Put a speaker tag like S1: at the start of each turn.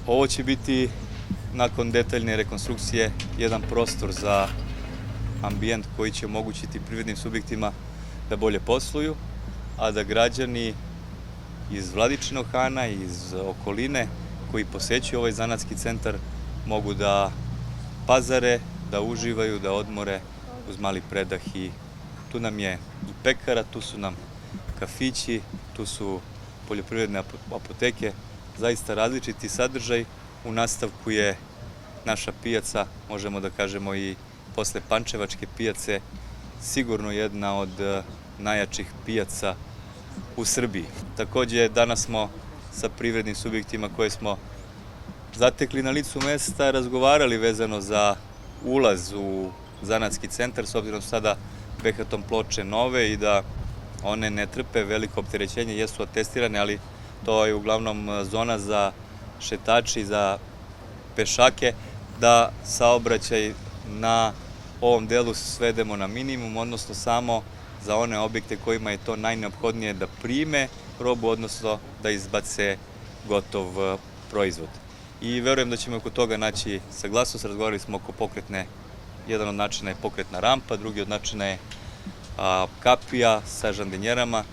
S1: Ovo će biti, nakon detaljne rekonstrukcije, jedan prostor za ambijent koji će omogućiti privrednim subjektima da bolje posluju, a da građani iz Vladičinog Hana, iz okoline koji posećuju ovaj zanatski centar mogu da pazare, da uživaju, da odmore uz mali predah. I tu nam je i pekara, tu su nam kafići, tu su poljoprivredne apoteke, zaista različiti sadržaj. U nastavku je naša pijaca, možemo da kažemo i posle Pančevačke pijace, sigurno jedna od najjačih pijaca u Srbiji. Takođe, danas smo sa privrednim subjektima koje smo zatekli na licu mesta razgovarali vezano za ulaz u zanatski centar, s obzirom sada behatom ploče nove i da one ne trpe veliko opterećenje, jesu atestirane, ali to je uglavnom zona za šetače i za pešake, da saobraćaj na ovom delu svedemo na minimum, odnosno samo za one objekte kojima je to najneophodnije da prime robu, odnosno da izbace gotov proizvod. I verujem da ćemo oko toga naći saglasnost. Razgovarali smo oko pokretne, jedan od načina je pokretna rampa, drugi od načina je kapija sa žandinjerama.